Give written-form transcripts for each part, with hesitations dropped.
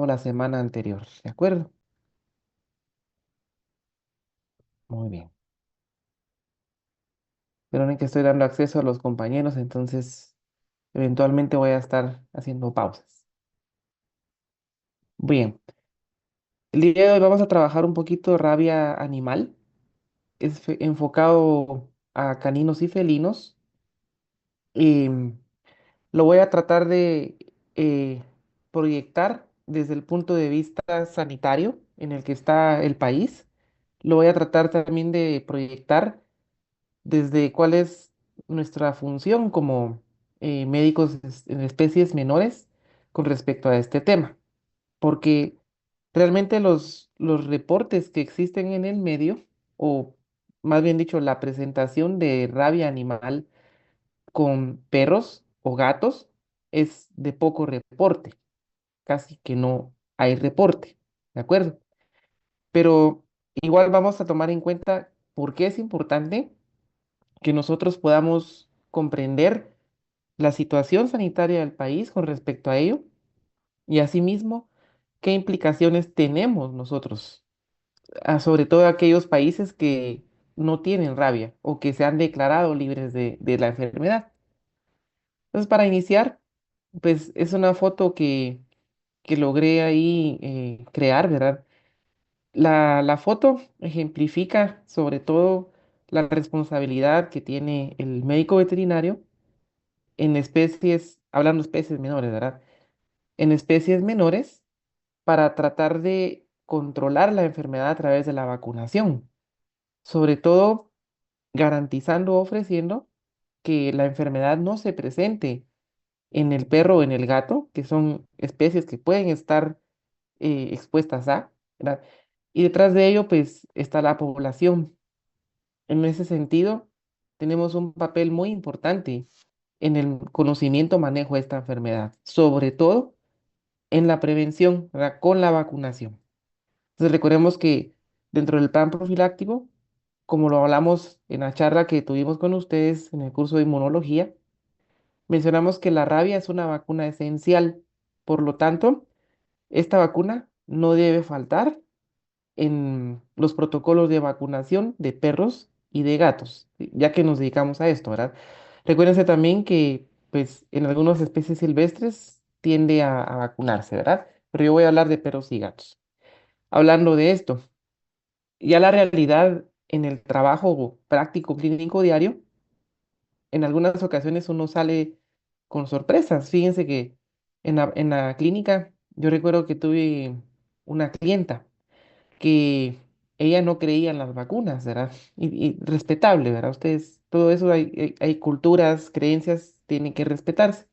la semana anterior, ¿de acuerdo? Muy bien. Pero no que estoy dando acceso a los compañeros, entonces eventualmente voy a estar haciendo pausas. Bien, el día de hoy vamos a trabajar un poquito rabia animal. Es enfocado a caninos y felinos. Y lo voy a tratar de proyectar desde el punto de vista sanitario en el que está el país. Lo voy a tratar también de proyectar desde cuál es nuestra función como médicos en especies menores con respecto a este tema, porque realmente los reportes que existen en el medio, o más bien dicho, la presentación de rabia animal con perros o gatos es de poco reporte, casi que no hay reporte, ¿de acuerdo? Pero igual vamos a tomar en cuenta por qué es importante que nosotros podamos comprender la situación sanitaria del país con respecto a ello y asimismo qué implicaciones tenemos nosotros, sobre todo aquellos países que no tienen rabia o que se han declarado libres de la enfermedad. Entonces, para iniciar, pues es una foto que logré ahí crear, ¿verdad? La foto ejemplifica sobre todo la responsabilidad que tiene el médico veterinario en especies, hablando de especies menores, ¿verdad? En especies menores para tratar de controlar la enfermedad a través de la vacunación, sobre todo garantizando o ofreciendo que la enfermedad no se presente en el perro o en el gato, que son especies que pueden estar expuestas a, ¿verdad? Y detrás de ello, pues, está la población. En ese sentido, tenemos un papel muy importante en el conocimiento, manejo de esta enfermedad, sobre todo en la prevención, ¿verdad? Con la vacunación. Entonces, recordemos que dentro del plan profiláctico, como lo hablamos en la charla que tuvimos con ustedes en el curso de inmunología, mencionamos que la rabia es una vacuna esencial. Por lo tanto, esta vacuna no debe faltar en los protocolos de vacunación de perros y de gatos, ¿sí? Ya que nos dedicamos a esto, ¿verdad? Recuérdense también que, pues, en algunas especies silvestres tiende a vacunarse, ¿verdad? Pero yo voy a hablar de perros y gatos. Hablando de esto, ya la realidad en el trabajo práctico clínico diario, en algunas ocasiones uno sale con sorpresas. Fíjense que en la clínica yo recuerdo que tuve una clienta que ella no creía en las vacunas, ¿verdad? Y respetable, ¿verdad? Ustedes, todo eso hay culturas, creencias, tienen que respetarse.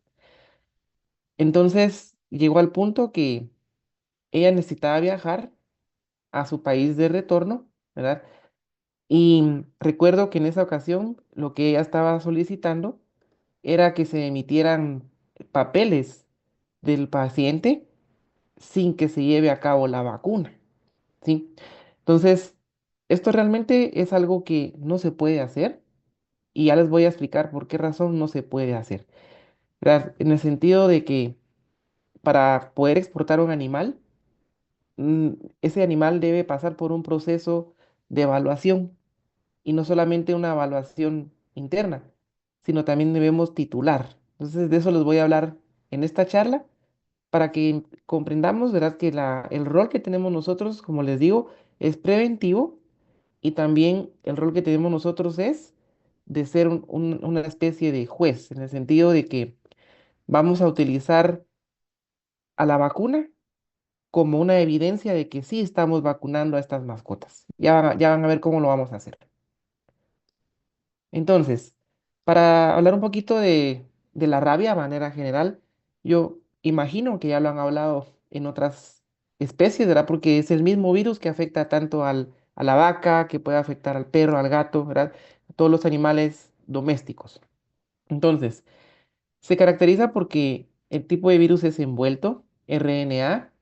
Entonces llegó al punto que ella necesitaba viajar a su país de retorno, ¿verdad? Y recuerdo que en esa ocasión lo que ella estaba solicitando era que se emitieran papeles del paciente sin que se lleve a cabo la vacuna, ¿sí? Entonces, esto realmente es algo que no se puede hacer y ya les voy a explicar por qué razón no se puede hacer. ¿Verdad? En el sentido de que para poder exportar un animal, mm, ese animal debe pasar por un proceso de evaluación y no solamente una evaluación interna, sino también debemos titular. Entonces, de eso les voy a hablar en esta charla para que comprendamos, ¿verdad?, que el rol que tenemos nosotros, como les digo, es preventivo y también el rol que tenemos nosotros es de ser una especie de juez, en el sentido de que vamos a utilizar a la vacuna como una evidencia de que sí estamos vacunando a estas mascotas. Ya van a ver cómo lo vamos a hacer. Entonces, para hablar un poquito de la rabia de manera general, yo imagino que ya lo han hablado en otras especies, ¿verdad? Porque es el mismo virus que afecta tanto a la vaca, que puede afectar al perro, al gato, ¿verdad? A todos los animales domésticos. Entonces, se caracteriza porque el tipo de virus es envuelto, RNA,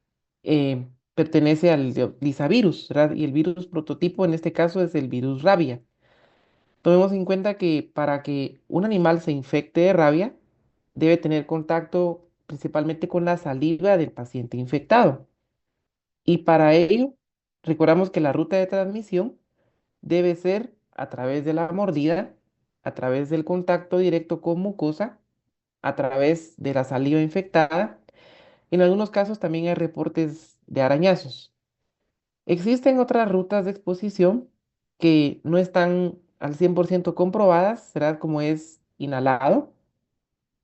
pertenece al lisavirus, ¿verdad? Y el virus prototipo en este caso es el virus rabia. Tomemos en cuenta que para que un animal se infecte de rabia, debe tener contacto principalmente con la saliva del paciente infectado. Y para ello, recordamos que la ruta de transmisión debe ser a través de la mordida, a través del contacto directo con mucosa, a través de la saliva infectada. En algunos casos también hay reportes de arañazos. Existen otras rutas de exposición que no están al 100% comprobadas, será como es inhalado,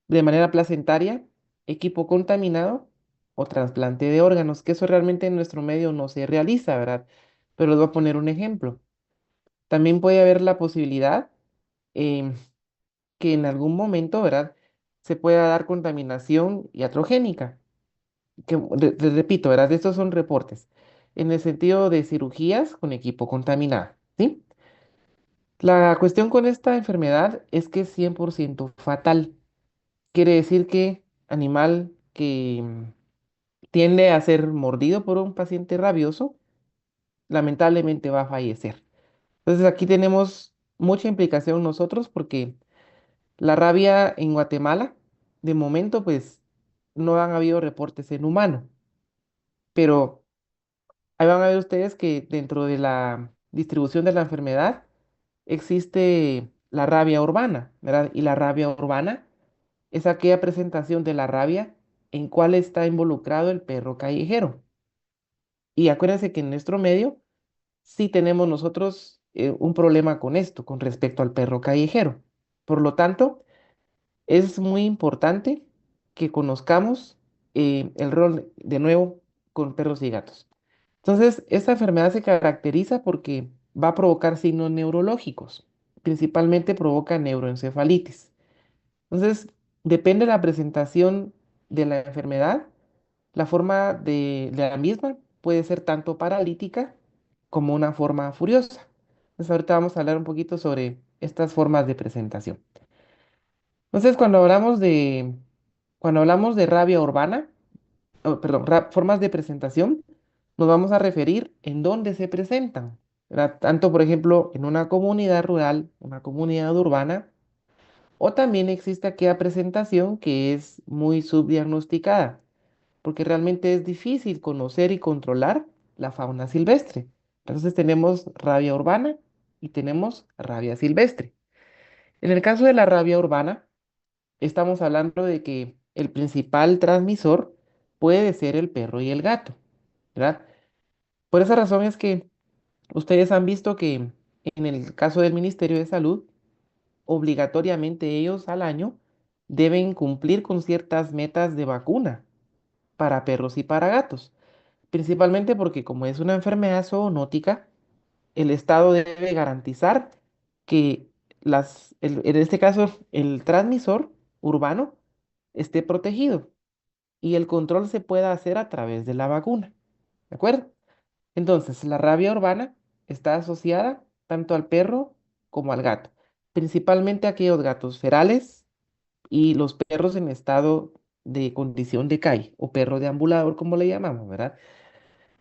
de manera placentaria, equipo contaminado o trasplante de órganos, que eso realmente en nuestro medio no se realiza, ¿verdad? Pero les voy a poner un ejemplo. También puede haber la posibilidad em, que en algún momento, ¿verdad? Se pueda dar contaminación iatrogénica, que repito, ¿verdad? Estos son reportes en el sentido de cirugías con equipo contaminado, ¿sí? La cuestión con esta enfermedad es que es 100% fatal. Quiere decir que animal que tiende a ser mordido por un paciente rabioso, lamentablemente va a fallecer. Entonces aquí tenemos mucha implicación nosotros porque la rabia en Guatemala, de momento, pues no han habido reportes en humano, pero ahí van a ver ustedes que dentro de la distribución de la enfermedad existe la rabia urbana, ¿verdad? Y la rabia urbana es aquella presentación de la rabia en cual está involucrado el perro callejero. Y acuérdense que en nuestro medio sí tenemos nosotros un problema con esto, con respecto al perro callejero. Por lo tanto, es muy importante que conozcamos el rol de nuevo con perros y gatos. Entonces, esta enfermedad se caracteriza porque va a provocar signos neurológicos, principalmente provoca neuroencefalitis. Entonces, depende de la presentación de la enfermedad, la forma de la misma puede ser tanto paralítica como una forma furiosa. Entonces, ahorita vamos a hablar un poquito sobre estas formas de presentación. Entonces, cuando hablamos de rabia urbana, oh, perdón, formas de presentación, nos vamos a referir en dónde se presentan, ¿verdad? Tanto, por ejemplo, en una comunidad rural, una comunidad urbana, o también existe aquella presentación que es muy subdiagnosticada, porque realmente es difícil conocer y controlar la fauna silvestre. Entonces tenemos rabia urbana y tenemos rabia silvestre. En el caso de la rabia urbana, estamos hablando de que el principal transmisor puede ser el perro y el gato, ¿verdad? Por esa razón es que ustedes han visto que en el caso del Ministerio de Salud, obligatoriamente ellos al año deben cumplir con ciertas metas de vacuna para perros y para gatos, principalmente porque como es una enfermedad zoonótica, el Estado debe garantizar que en este caso el transmisor urbano esté protegido y el control se pueda hacer a través de la vacuna. ¿De acuerdo? Entonces, la rabia urbana está asociada tanto al perro como al gato, principalmente aquellos gatos ferales y los perros en estado de condición de calle o perro deambulador, como le llamamos, ¿verdad?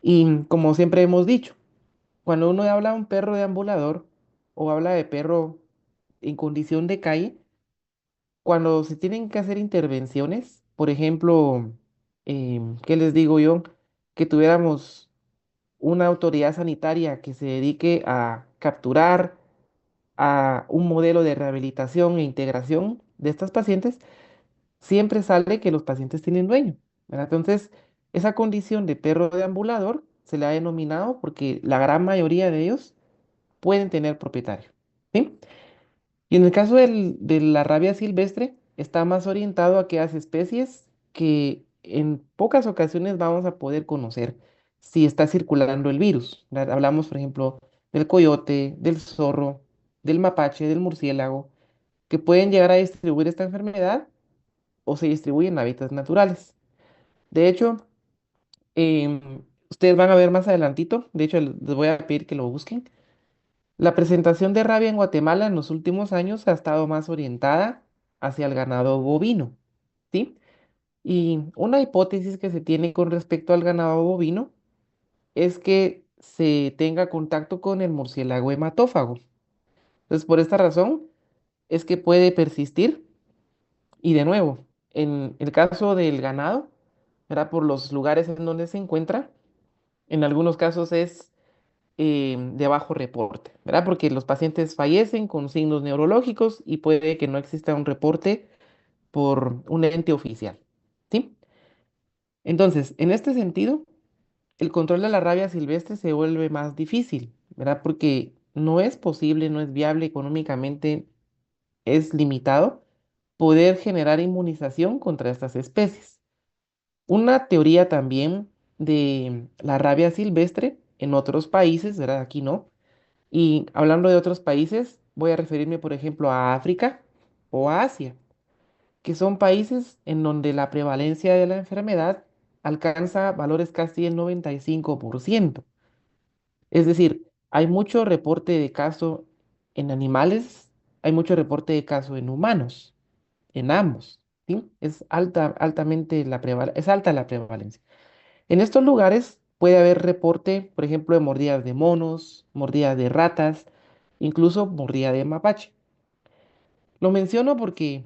Y como siempre hemos dicho, cuando uno habla de un perro deambulador o habla de perro en condición de calle, cuando se tienen que hacer intervenciones, por ejemplo, ¿qué les digo yo? Que tuviéramos una autoridad sanitaria que se dedique a capturar a un modelo de rehabilitación e integración de estas pacientes, siempre sale que los pacientes tienen dueño, ¿verdad? Entonces, esa condición de perro deambulador se le ha denominado porque la gran mayoría de ellos pueden tener propietario, ¿sí? Y en el caso de la rabia silvestre, está más orientado a aquellas especies que en pocas ocasiones vamos a poder conocer si está circulando el virus, ¿verdad? Hablamos, por ejemplo, del coyote, del zorro, del mapache, del murciélago, que pueden llegar a distribuir esta enfermedad o se distribuyen en hábitats naturales. De hecho, ustedes van a ver más adelantito, de hecho les voy a pedir que lo busquen. La presentación de rabia en Guatemala en los últimos años ha estado más orientada hacia el ganado bovino, ¿sí? Y una hipótesis que se tiene con respecto al ganado bovino es que se tenga contacto con el murciélago hematófago. Entonces, por esta razón es que puede persistir y de nuevo. En el caso del ganado, ¿verdad? Por los lugares en donde se encuentra, en algunos casos es de bajo reporte, ¿verdad? Porque los pacientes fallecen con signos neurológicos y puede que no exista un reporte por un ente oficial, ¿sí? Entonces, en este sentido, el control de la rabia silvestre se vuelve más difícil, ¿verdad? Porque no es posible, no es viable económicamente, es limitado poder generar inmunización contra estas especies. Una teoría también de la rabia silvestre en otros países, ¿verdad? Aquí no. Y hablando de otros países, voy a referirme, por ejemplo, a África o a Asia, que son países en donde la prevalencia de la enfermedad alcanza valores casi el 95%. Es decir, hay mucho reporte de caso en animales, hay mucho reporte de caso en humanos, en ambos, ¿sí? Es alta, es alta la prevalencia. En estos lugares puede haber reporte, por ejemplo, de mordidas de monos, mordidas de ratas, incluso mordida de mapache. Lo menciono porque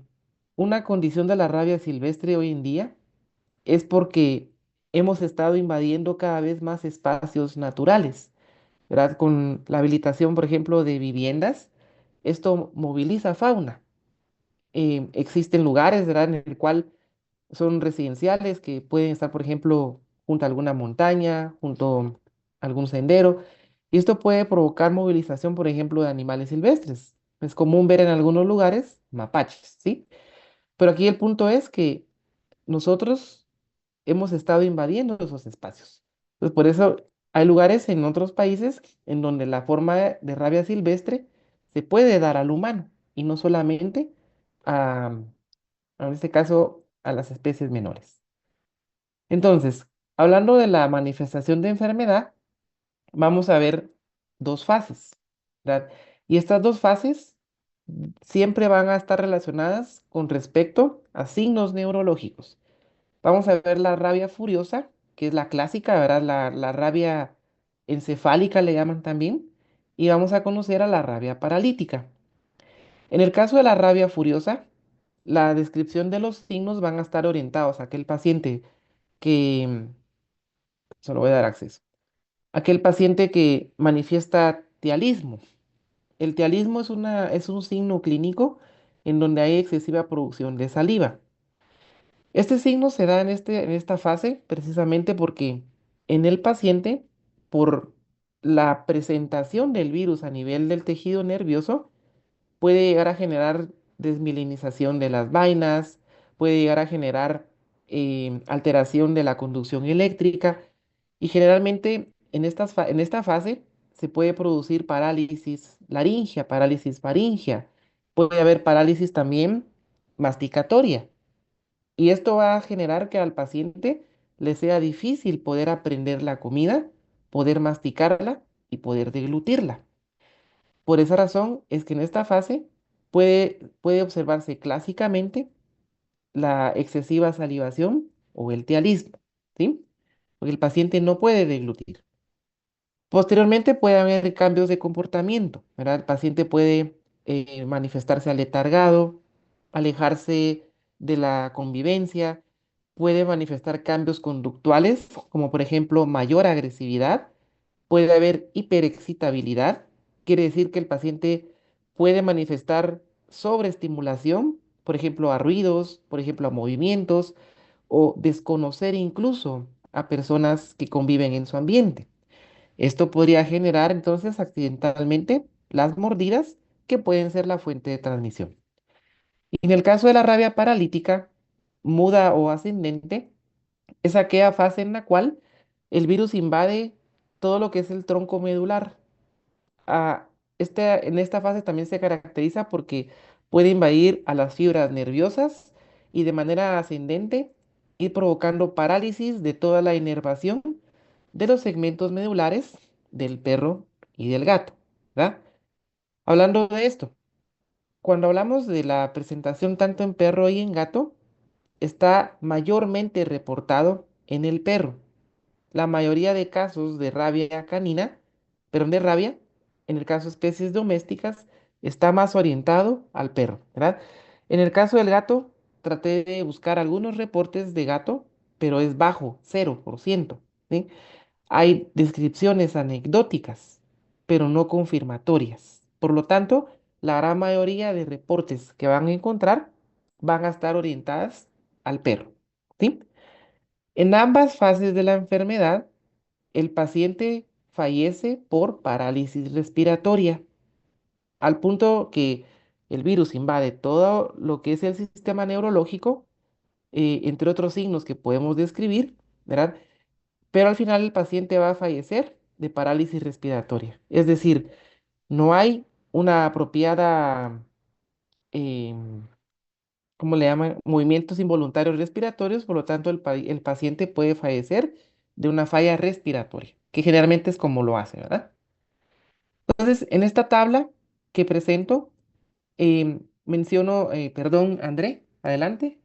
una condición de la rabia silvestre hoy en día es porque hemos estado invadiendo cada vez más espacios naturales, ¿verdad? Con la habilitación, por ejemplo, de viviendas, esto moviliza fauna. Existen lugares, ¿verdad?, en el cual son residenciales que pueden estar, por ejemplo, junto a alguna montaña, junto a algún sendero, y esto puede provocar movilización, por ejemplo, de animales silvestres. Es común ver en algunos lugares mapaches, ¿sí? Pero aquí el punto es que nosotros hemos estado invadiendo esos espacios. Entonces, por eso hay lugares en otros países en donde la forma de rabia silvestre se puede dar al humano y no solamente a, en este caso, a las especies menores. Entonces, hablando de la manifestación de enfermedad, vamos a ver dos fases, ¿verdad? Y estas dos fases siempre van a estar relacionadas con respecto a signos neurológicos. Vamos a ver la rabia furiosa, que es la clásica, ¿verdad? La rabia encefálica le llaman también. Y vamos a conocer a la rabia paralítica. En el caso de la rabia furiosa, la descripción de los signos van a estar orientados a aquel paciente que, solo voy a dar acceso, aquel paciente que manifiesta tialismo. El tialismo es un signo clínico en donde hay excesiva producción de saliva. Este signo se da en esta fase precisamente porque en el paciente, por la presentación del virus a nivel del tejido nervioso, puede llegar a generar desmielinización de las vainas, puede llegar a generar alteración de la conducción eléctrica y generalmente en esta fase se puede producir parálisis laringea, parálisis faringea, puede haber parálisis también masticatoria. Y esto va a generar que al paciente le sea difícil poder aprender la comida, poder masticarla y poder deglutirla. Por esa razón es que en esta fase puede observarse clásicamente la excesiva salivación o el tialismo, ¿sí? Porque el paciente no puede deglutir. Posteriormente puede haber cambios de comportamiento, ¿verdad? El paciente puede manifestarse aletargado, alejarse de la convivencia, puede manifestar cambios conductuales, como por ejemplo mayor agresividad, puede haber hiperexcitabilidad, quiere decir que el paciente puede manifestar sobreestimulación, por ejemplo a ruidos, por ejemplo a movimientos, o desconocer incluso a personas que conviven en su ambiente. Esto podría generar entonces accidentalmente las mordidas que pueden ser la fuente de transmisión. Y en el caso de la rabia paralítica, muda o ascendente, es aquella fase en la cual el virus invade todo lo que es el tronco medular. Ah, en esta fase también se caracteriza porque puede invadir a las fibras nerviosas y de manera ascendente ir provocando parálisis de toda la inervación de los segmentos medulares del perro y del gato, ¿verdad? Hablando de esto, cuando hablamos de la presentación tanto en perro y en gato, está mayormente reportado en el perro. La mayoría de casos de rabia canina, perdón, de rabia, en el caso de especies domésticas, está más orientado al perro, ¿verdad? En el caso del gato, traté de buscar algunos reportes de gato, pero es bajo, 0%, ¿sí? Hay descripciones anecdóticas, pero no confirmatorias. Por lo tanto, la gran mayoría de reportes que van a encontrar van a estar orientadas al perro, ¿sí? En ambas fases de la enfermedad, el paciente fallece por parálisis respiratoria, al punto que el virus invade todo lo que es el sistema neurológico, entre otros signos que podemos describir, ¿verdad? Pero al final el paciente va a fallecer de parálisis respiratoria. Es decir, no hay una apropiada, ¿cómo le llaman? Movimientos involuntarios respiratorios, por lo tanto el paciente puede fallecer de una falla respiratoria, que generalmente es como lo hace, ¿verdad? Entonces, en esta tabla que presento, menciono, perdón, André, adelante.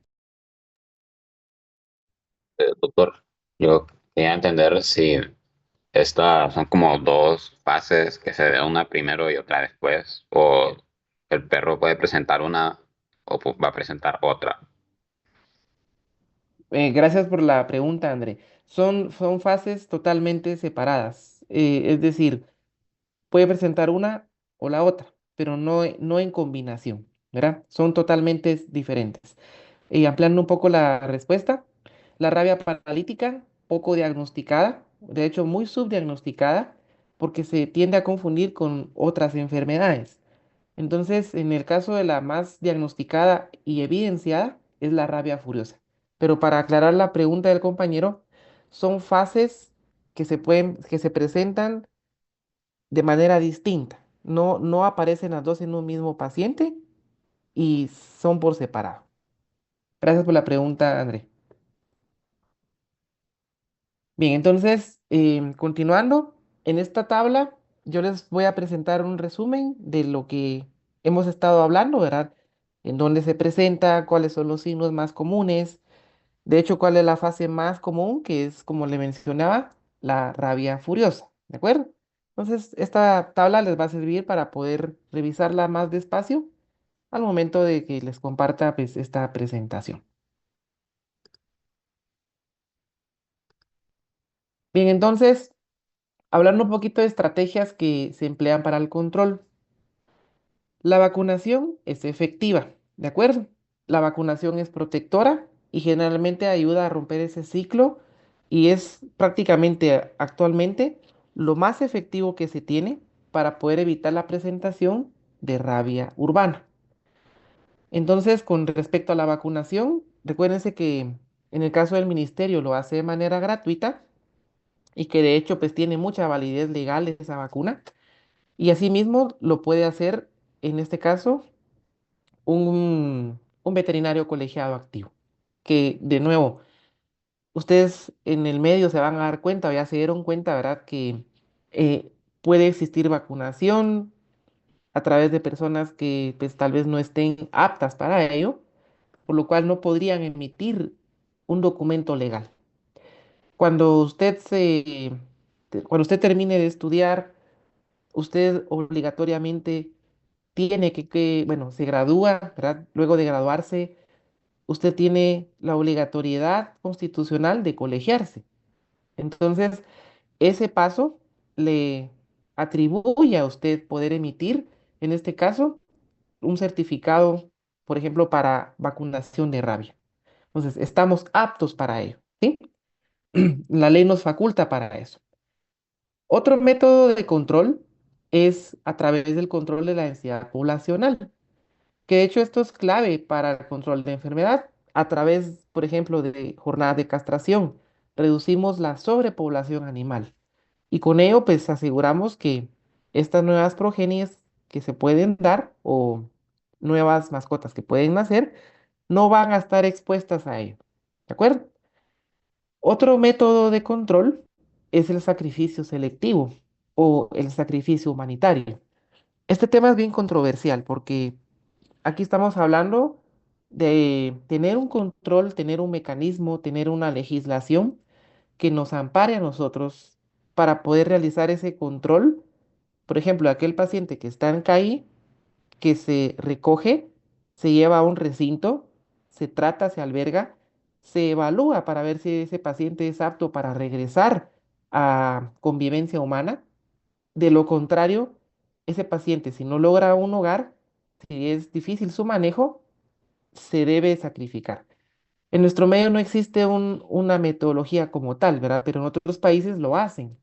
Doctor, yo quería entender si estas son como dos fases que se da una primero y otra después, o el perro puede presentar una o va a presentar otra. Gracias por la pregunta, André. Son fases totalmente separadas. Es decir, puede presentar una o la otra, pero no en combinación, ¿verdad? Son totalmente diferentes. Y ampliando un poco la respuesta, la rabia paralítica, poco diagnosticada, de hecho muy subdiagnosticada, porque se tiende a confundir con otras enfermedades. Entonces, en el caso de la más diagnosticada y evidenciada, es la rabia furiosa. Pero para aclarar la pregunta del compañero, son fases que se presentan de manera distinta. No aparecen las dos en un mismo paciente y son por separado. Gracias por la pregunta, André. Bien, entonces, continuando, en esta tabla yo les voy a presentar un resumen de lo que hemos estado hablando, ¿verdad? En dónde se presenta, cuáles son los signos más comunes, de hecho, cuál es la fase más común, que es, como le mencionaba, la rabia furiosa, ¿de acuerdo? Entonces, esta tabla les va a servir para poder revisarla más despacio al momento de que les comparta pues, esta presentación. Bien, entonces, hablando un poquito de estrategias que se emplean para el control. La vacunación es efectiva, ¿de acuerdo? La vacunación es protectora y generalmente ayuda a romper ese ciclo y es prácticamente actualmente lo más efectivo que se tiene para poder evitar la presentación de rabia urbana. Entonces, con respecto a la vacunación, recuérdense que en el caso del ministerio lo hace de manera gratuita y que de hecho pues tiene mucha validez legal esa vacuna y asimismo lo puede hacer en este caso un veterinario colegiado activo, que de nuevo, ustedes en el medio se van a dar cuenta, o ya se dieron cuenta, ¿verdad? Que puede existir vacunación a través de personas que pues tal vez no estén aptas para ello, por lo cual no podrían emitir un documento legal. Cuando cuando usted termine de estudiar, usted obligatoriamente tiene bueno, se gradúa, ¿verdad? Luego de graduarse, usted tiene la obligatoriedad constitucional de colegiarse. Entonces, ese paso le atribuye a usted poder emitir, en este caso, un certificado, por ejemplo, para vacunación de rabia. Entonces, estamos aptos para ello, ¿sí? La ley nos faculta para eso. Otro método de control es a través del control de la densidad poblacional, que de hecho esto es clave para el control de enfermedad. A través, por ejemplo, de jornadas de castración, reducimos la sobrepoblación animal y con ello pues aseguramos que estas nuevas progenies que se pueden dar o nuevas mascotas que pueden nacer no van a estar expuestas a ello. ¿De acuerdo? Otro método de control es el sacrificio selectivo o el sacrificio humanitario. Este tema es bien controversial porque aquí estamos hablando de tener un control, tener un mecanismo, tener una legislación que nos ampare a nosotros para poder realizar ese control. Por ejemplo, aquel paciente que está en CAI, que se recoge, se lleva a un recinto se trata, se alberga, se evalúa para ver si ese paciente es apto para regresar a convivencia humana. De lo contrario, ese paciente, si no logra un hogar, si es difícil su manejo, se debe sacrificar. En nuestro medio no existe una metodología como tal, ¿verdad? Pero en otros países lo hacen,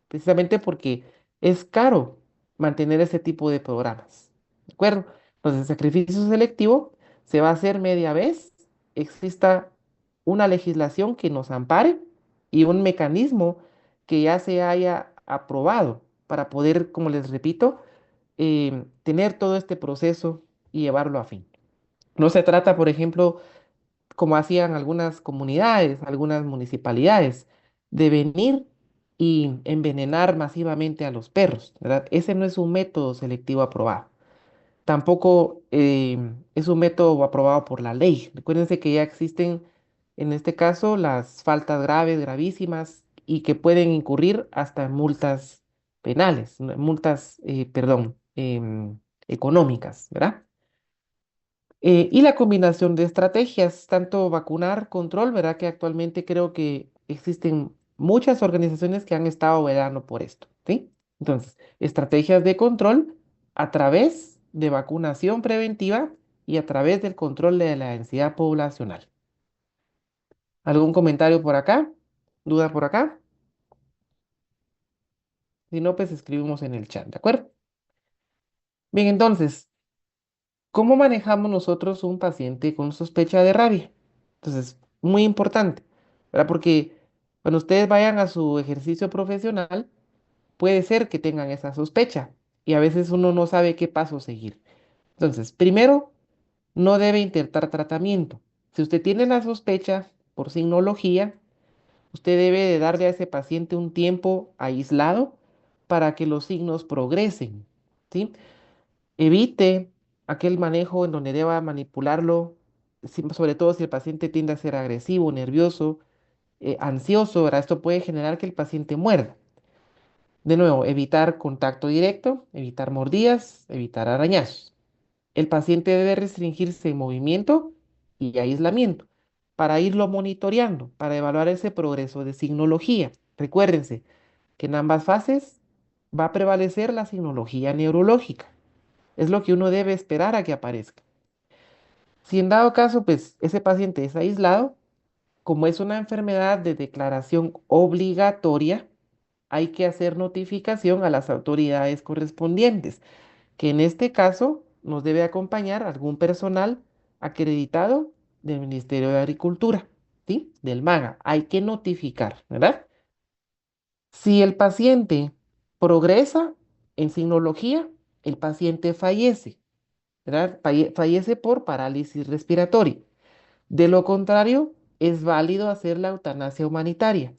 precisamente porque es caro mantener ese tipo de programas. ¿De acuerdo? Entonces, el sacrificio selectivo se va a hacer media vez, exista una legislación que nos ampare y un mecanismo que ya se haya aprobado para poder, como les repito, tener todo este proceso y llevarlo a fin. No se trata, por ejemplo, como hacían algunas comunidades, algunas municipalidades, de venir y envenenar masivamente a los perros, ¿verdad? Ese no es un método selectivo aprobado. Tampoco es un método aprobado por la ley. Recuérdense que ya existen, en este caso, las faltas graves, gravísimas, y que pueden incurrir hasta en multas penales, multas, perdón, económicas, ¿verdad? Y la combinación de estrategias, tanto vacunar, control, ¿verdad? Que actualmente creo que existen muchas organizaciones que han estado velando por esto, ¿sí? Entonces, estrategias de control a través de vacunación preventiva y a través del control de la densidad poblacional. ¿Algún comentario por acá? ¿Duda por acá? Si no, pues escribimos en el chat, ¿de acuerdo? Bien, entonces, ¿cómo manejamos nosotros un paciente con sospecha de rabia? Entonces, muy importante, ¿verdad? Porque cuando ustedes vayan a su ejercicio profesional, puede ser que tengan esa sospecha y a veces uno no sabe qué paso seguir. Entonces, primero, no debe intentar tratamiento. Si usted tiene la sospecha por signología, usted debe de darle a ese paciente un tiempo aislado para que los signos progresen, ¿sí? Evite aquel manejo en donde deba manipularlo, sobre todo si el paciente tiende a ser agresivo, nervioso, ansioso, ¿verdad? Esto puede generar que el paciente muerda. De nuevo, evitar contacto directo, evitar mordidas, evitar arañazos. El paciente debe restringirse en movimiento y aislamiento para irlo monitoreando, para evaluar ese progreso de signología. Recuérdense que en ambas fases va a prevalecer la signología neurológica. Es lo que uno debe esperar a que aparezca. Si en dado caso, pues ese paciente es aislado, como es una enfermedad de declaración obligatoria, hay que hacer notificación a las autoridades correspondientes, que en este caso nos debe acompañar algún personal acreditado del Ministerio de Agricultura, ¿sí? Del MAGA. Hay que notificar, ¿verdad? Si el paciente progresa en signología, el paciente fallece. ¿Verdad? Fallece por parálisis respiratoria. De lo contrario, es válido hacer la eutanasia humanitaria,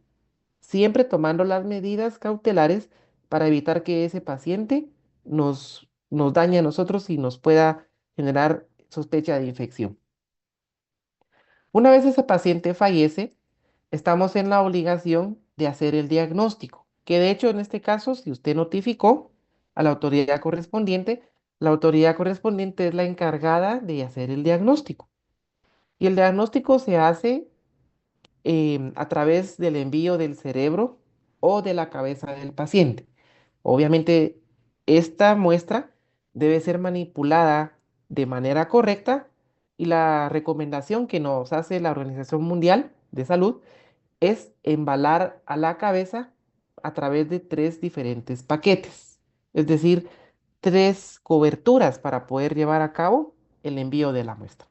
siempre tomando las medidas cautelares para evitar que ese paciente nos dañe a nosotros y nos pueda generar sospecha de infección. Una vez ese paciente fallece, estamos en la obligación de hacer el diagnóstico, que de hecho en este caso, si usted notificó a la autoridad correspondiente, la autoridad correspondiente es la encargada de hacer el diagnóstico. Y el diagnóstico se hace a través del envío del cerebro o de la cabeza del paciente. Obviamente, esta muestra debe ser manipulada de manera correcta y la recomendación que nos hace la Organización Mundial de Salud es embalar a la cabeza a través de tres diferentes paquetes, es decir, tres coberturas para poder llevar a cabo el envío de la muestra.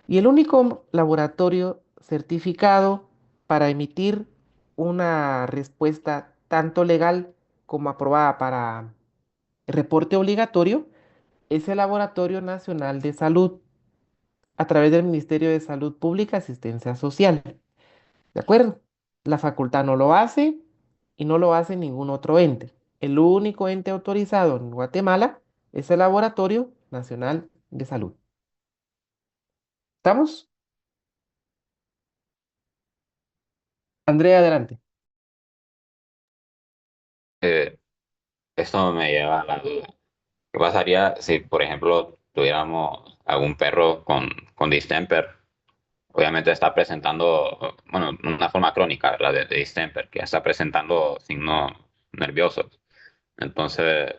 Y el único laboratorio certificado para emitir una respuesta tanto legal como aprobada para reporte obligatorio es el Laboratorio Nacional de Salud a través del Ministerio de Salud Pública y Asistencia Social. ¿De acuerdo? La facultad no lo hace y no lo hace ningún otro ente. El único ente autorizado en Guatemala es el Laboratorio Nacional de Salud. ¿Estamos? Andrea, adelante. Eh, Esto me lleva a la duda. ¿Qué pasaría si, por ejemplo, tuviéramos algún perro con distemper? obviamente está presentando, bueno, una forma crónica, ¿verdad? De distemper, que está presentando signos nerviosos. Entonces,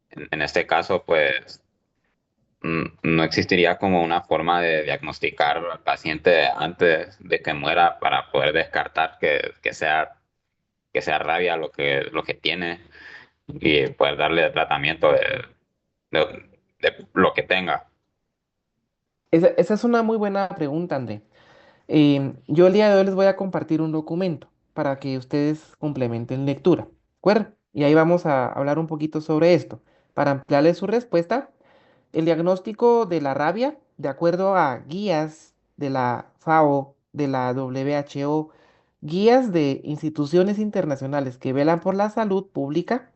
en este caso, pues no existiría como una forma de diagnosticar al paciente antes de que muera para poder descartar que sea rabia lo que tiene y poder darle tratamiento de lo que tenga. Esa es una muy buena pregunta, André. Yo el día de hoy les voy a compartir un documento para que ustedes complementen lectura, ¿de acuerdo? Y ahí vamos a hablar un poquito sobre esto. Para ampliarles su respuesta, el diagnóstico de la rabia, de acuerdo a guías de la FAO, de la WHO, guías de instituciones internacionales que velan por la salud pública,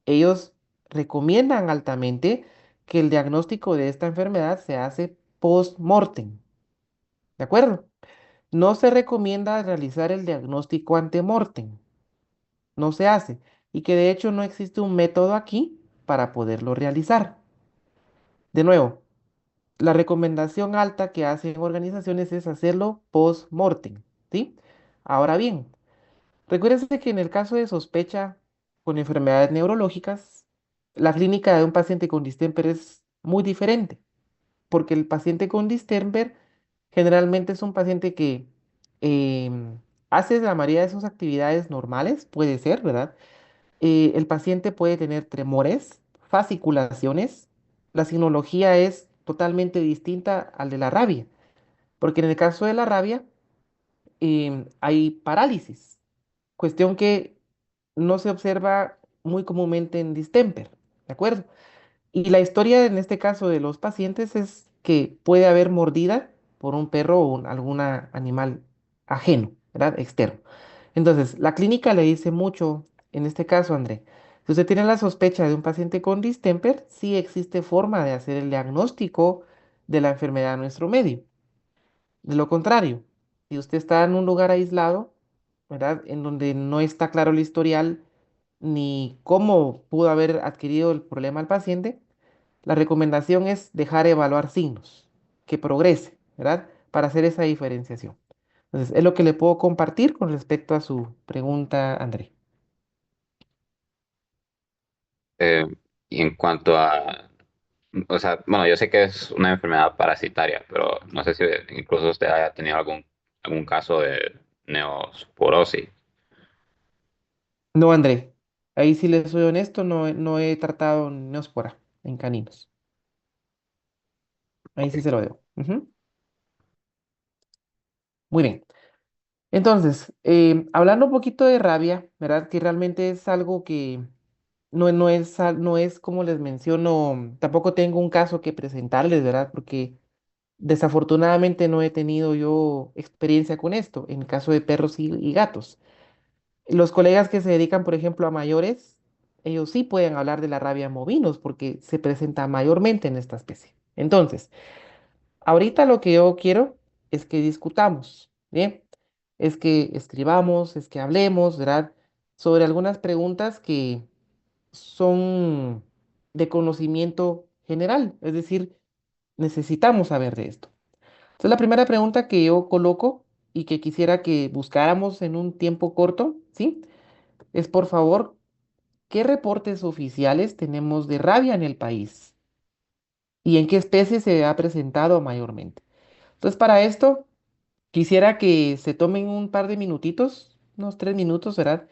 ellos recomiendan altamente que el diagnóstico de esta enfermedad se hace post-mortem, ¿de acuerdo? No se recomienda realizar el diagnóstico ante-mortem, no se hace, y que de hecho no existe un método aquí para poderlo realizar. De nuevo, la recomendación alta que hacen organizaciones es hacerlo post-mortem, ¿sí? Ahora bien, recuérdense que en el caso de sospecha con enfermedades neurológicas, la clínica de un paciente con distemper es muy diferente, porque el paciente con distemper generalmente es un paciente que hace la mayoría de sus actividades normales, puede ser, ¿verdad? El paciente puede tener tremores, fasciculaciones. La sinología es totalmente distinta al de la rabia, porque en el caso de la rabia hay parálisis, cuestión que no se observa muy comúnmente en distemper, ¿de acuerdo? Y la historia en este caso de los pacientes es que puede haber mordida por un perro o algún animal ajeno, ¿verdad? Externo. Entonces, la clínica le dice mucho, en este caso, André, si usted tiene la sospecha de un paciente con distemper, sí existe forma de hacer el diagnóstico de la enfermedad a nuestro medio. De lo contrario, si usted está en un lugar aislado, ¿verdad? En donde no está claro el historial ni cómo pudo haber adquirido el problema el paciente, la recomendación es dejar evaluar signos, que progrese, ¿verdad? Para hacer esa diferenciación. Entonces, es lo que le puedo compartir con respecto a su pregunta, André. Eh, y en cuanto a, o sea, bueno, yo sé que es una enfermedad parasitaria, pero no sé si incluso usted haya tenido algún caso de neosporosis. No, André, ahí sí le soy honesto, no he tratado neospora en caninos. Ahí sí se lo debo. Ujú. Muy bien. Entonces, hablando un poquito de rabia, ¿verdad? Que realmente es algo que no es como les menciono, tampoco tengo un caso que presentarles, ¿verdad? Porque desafortunadamente no he tenido yo experiencia con esto, en el caso de perros y gatos. Los colegas que se dedican, por ejemplo, a mayores, ellos sí pueden hablar de la rabia en bovinos porque se presenta mayormente en esta especie. Entonces, ahorita lo que yo quiero es que discutamos, ¿bien? Es que escribamos, es que hablemos, ¿verdad? Sobre algunas preguntas que son de conocimiento general, es decir, necesitamos saber de esto. Entonces, la primera pregunta que yo coloco y que quisiera que buscáramos en un tiempo corto, ¿sí? Es por favor, ¿qué reportes oficiales tenemos de rabia en el país? ¿Y en qué especie se ha presentado mayormente? Entonces, para esto, quisiera que se tomen un par de minutitos, unos 3 minutos, ¿verdad?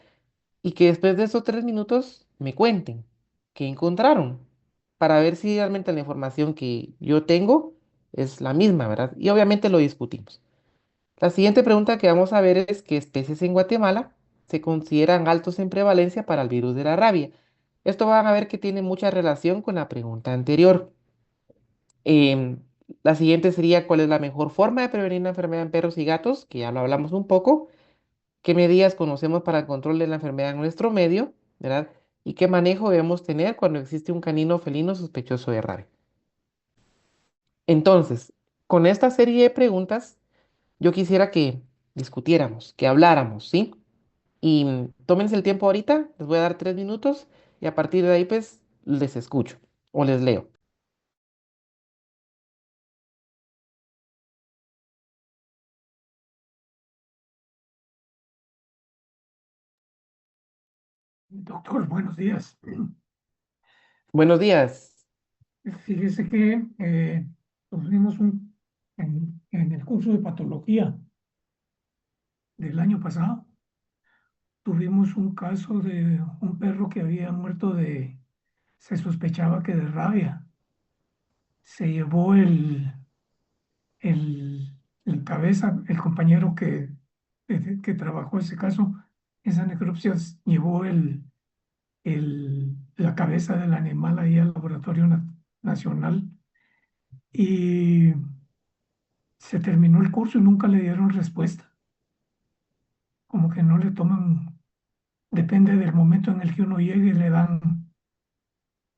Y que después de esos 3 minutos me cuenten qué encontraron, para ver si realmente la información que yo tengo es la misma, ¿verdad? Y obviamente lo discutimos. La siguiente pregunta que vamos a ver es qué especies en Guatemala se consideran altos en prevalencia para el virus de la rabia. Esto van a ver que tiene mucha relación con la pregunta anterior. Em, la siguiente sería cuál es la mejor forma de prevenir la enfermedad en perros y gatos, que ya lo hablamos un poco. ¿Qué medidas conocemos para el control de la enfermedad en nuestro medio? ¿Verdad? ¿Y qué manejo debemos tener cuando existe un canino felino sospechoso de rabia? Entonces, con esta serie de preguntas, yo quisiera que discutiéramos, que habláramos, ¿sí? Y tómense el tiempo ahorita, les voy a dar 3 minutos y a partir de ahí, pues, les escucho o les leo. Doctor, buenos días. Buenos días. Fíjese que tuvimos en el curso de patología del año pasado, tuvimos un caso de un perro que había muerto se sospechaba que de rabia. Se llevó el cabeza, el compañero que trabajó ese caso, esa necropsia, llevó la cabeza del animal ahí al Laboratorio Nacional y se terminó el curso y nunca le dieron respuesta. Como que no le toman, depende del momento en el que uno llegue, le dan.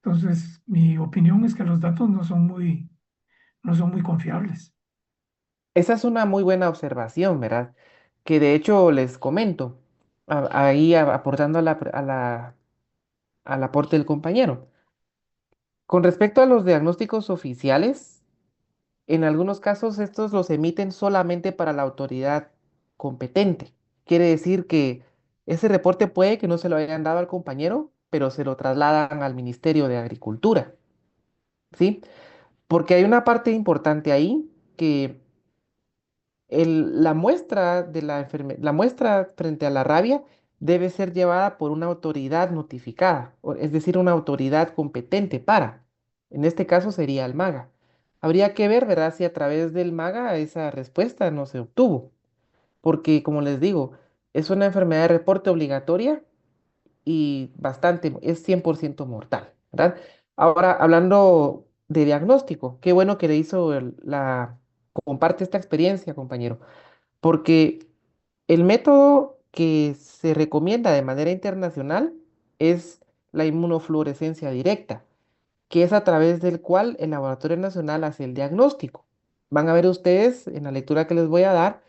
Entonces, mi opinión es que los datos no son muy confiables. Esa es una muy buena observación, ¿verdad? Que de hecho les comento, ahí aportando al aporte del compañero. Con respecto a los diagnósticos oficiales, en algunos casos estos los emiten solamente para la autoridad competente. Quiere decir que ese reporte puede que no se lo hayan dado al compañero, pero se lo trasladan al Ministerio de Agricultura, ¿sí? Porque hay una parte importante ahí que la muestra de la muestra frente a la rabia debe ser llevada por una autoridad notificada, es decir, una autoridad competente en este caso sería el MAGA. Habría que ver, ¿verdad?, si a través del MAGA esa respuesta no se obtuvo, porque como les digo, es una enfermedad de reporte obligatoria y es 100% mortal, ¿verdad? Ahora, hablando de diagnóstico, qué bueno que le hizo comparte esta experiencia, compañero, porque el método que se recomienda de manera internacional es la inmunofluorescencia directa, que es a través del cual el Laboratorio Nacional hace el diagnóstico. Van a ver ustedes en la lectura que les voy a dar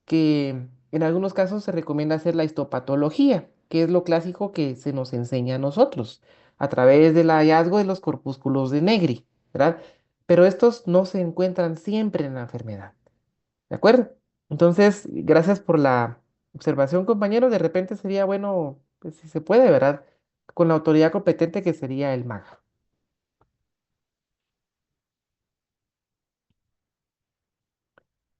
que en algunos casos se recomienda hacer la histopatología, que es lo clásico que se nos enseña a nosotros, a través del hallazgo de los corpúsculos de Negri, ¿verdad? Pero estos no se encuentran siempre en la enfermedad. ¿De acuerdo? Entonces, gracias por la observación, compañero. De repente sería bueno, pues si se puede, ¿verdad? Con la autoridad competente que sería el MAGA.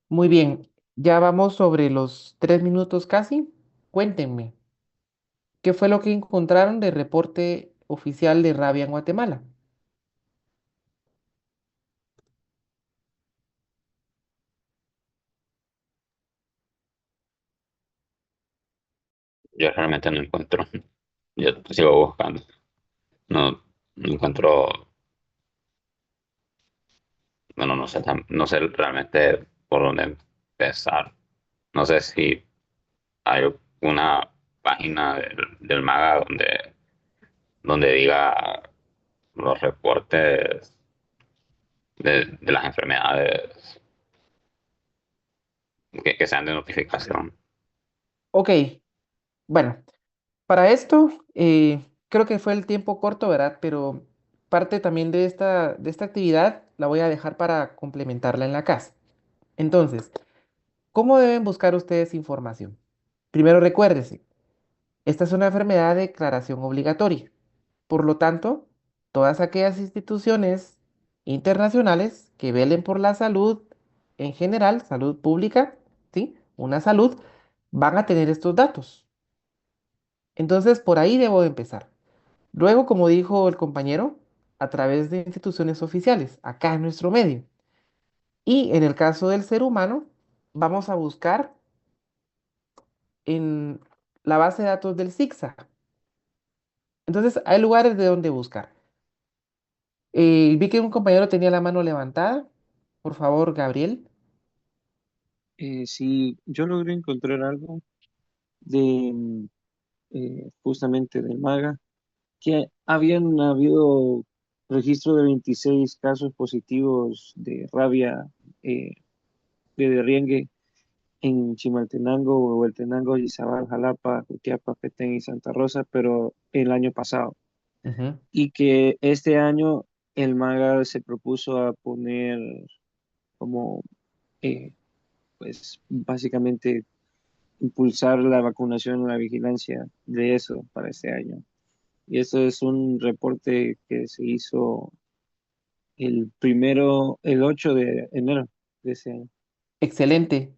Muy bien, ya vamos sobre los 3 minutos casi. Cuéntenme, ¿qué fue lo que encontraron de reporte oficial de rabia en Guatemala? Yo realmente no encuentro, yo sigo buscando, no, no encuentro, bueno, no sé, no sé realmente por dónde empezar. No sé si hay una página del MAGA donde diga los reportes de las enfermedades que sean de notificación. Ok, bueno, para esto creo que fue el tiempo corto, ¿verdad? Pero parte también de esta actividad la voy a dejar para complementarla en la casa. Entonces, ¿cómo deben buscar ustedes información? Primero recuérdese, esta es una enfermedad de declaración obligatoria. Por lo tanto, todas aquellas instituciones internacionales que velen por la salud en general, salud pública, ¿sí? Una salud, van a tener estos datos. Entonces, por ahí debo de empezar. Luego, como dijo el compañero, a través de instituciones oficiales, acá en nuestro medio. Y en el caso del ser humano, vamos a buscar en la base de datos del CICSA. Entonces, hay lugares de donde buscar. Vi que un compañero tenía la mano levantada. Por favor, Gabriel. Sí, yo logré encontrar algo de justamente del MAGA, que habían habido registro de 26 casos positivos de rabia de derriengue en Chimaltenango, Huehuetenango, Izabal, Jalapa, Jutiapa, Petén y Santa Rosa, pero el año pasado. Ujú. Y que este año el MAGA se propuso a poner como, eh, pues básicamente impulsar la vacunación y la vigilancia de eso para este año. Y eso es un reporte que se hizo el 8 de enero de ese año. Excelente.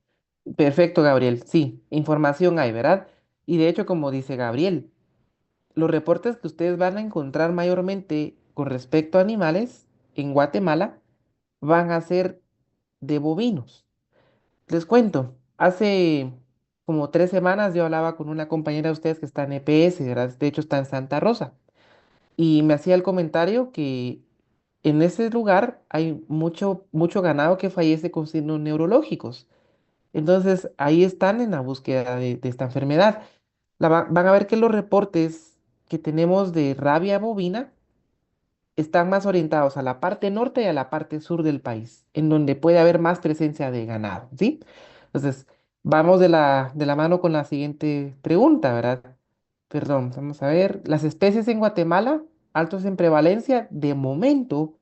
Perfecto, Gabriel. Sí, información hay, ¿verdad? Y de hecho, como dice Gabriel, los reportes que ustedes van a encontrar mayormente con respecto a animales en Guatemala van a ser de bovinos. Les cuento, hace como 3 semanas yo hablaba con una compañera de ustedes que está en EPS, ¿verdad? De hecho está en Santa Rosa, y me hacía el comentario que en ese lugar hay mucho ganado que fallece con signos neurológicos. Entonces ahí están en la búsqueda de esta enfermedad. Van a ver que los reportes que tenemos de rabia bovina están más orientados a la parte norte y a la parte sur del país, en donde puede haber más presencia de ganado, ¿sí? Entonces, vamos de la mano con la siguiente pregunta, ¿verdad? Perdón, vamos a ver. Las especies en Guatemala, altos en prevalencia, de momento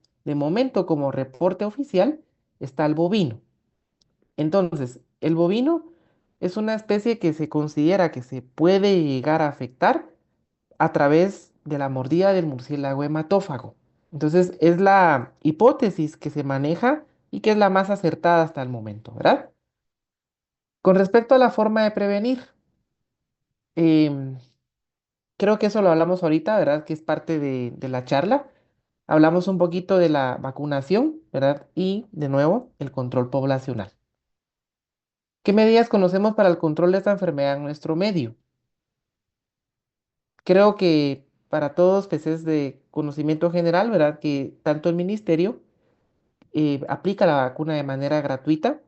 como reporte oficial, está el bovino. Entonces, el bovino es una especie que se considera que se puede llegar a afectar a través de la mordida del murciélago hematófago. Entonces, es la hipótesis que se maneja y que es la más acertada hasta el momento, ¿verdad? Con respecto a la forma de prevenir, em, creo que eso lo hablamos ahorita, ¿verdad? Que es parte de la charla. Hablamos un poquito de la vacunación, ¿verdad? Y, de nuevo, el control poblacional. ¿Qué medidas conocemos para el control de esta enfermedad en nuestro medio? Creo que para todos, pues es de conocimiento general, ¿verdad? Que tanto el ministerio aplica la vacuna de manera gratuita,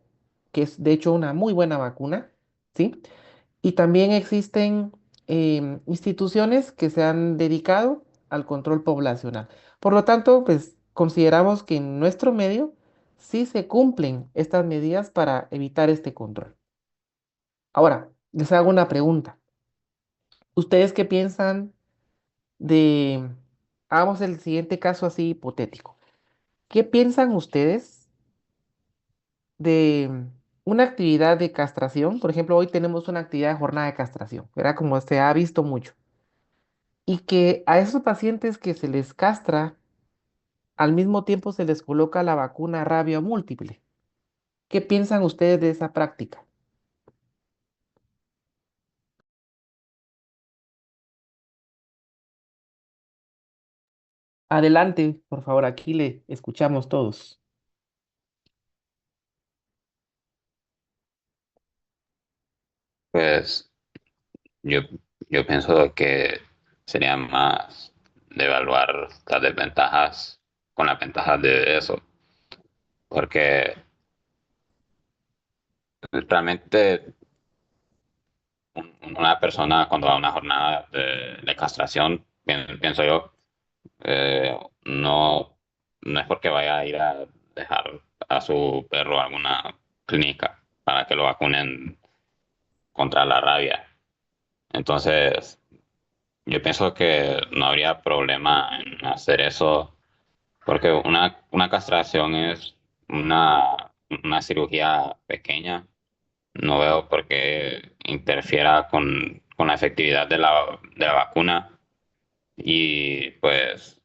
que es de hecho una muy buena vacuna, ¿sí? Y también existen instituciones que se han dedicado al control poblacional. Por lo tanto, pues consideramos que en nuestro medio sí se cumplen estas medidas para evitar este control. Ahora, les hago una pregunta. ¿Ustedes qué piensan de, hagamos el siguiente caso así hipotético? ¿Qué piensan ustedes de una actividad de castración? Por ejemplo, hoy tenemos una actividad de jornada de castración, ¿verdad? Como se ha visto mucho. Y que a esos pacientes que se les castra, al mismo tiempo se les coloca la vacuna rabia múltiple. ¿Qué piensan ustedes de esa práctica? Adelante, por favor, aquí le escuchamos todos. Pues yo, yo pienso que sería más de evaluar las desventajas con las ventajas de eso, porque realmente una persona cuando va a una jornada de castración, pienso yo, no, no es porque vaya a ir a dejar a su perro a alguna clínica para que lo vacunen contra la rabia. Entonces, yo pienso que no habría problema en hacer eso, porque una castración es una cirugía pequeña. No veo por qué interfiera con la efectividad de la vacuna y pues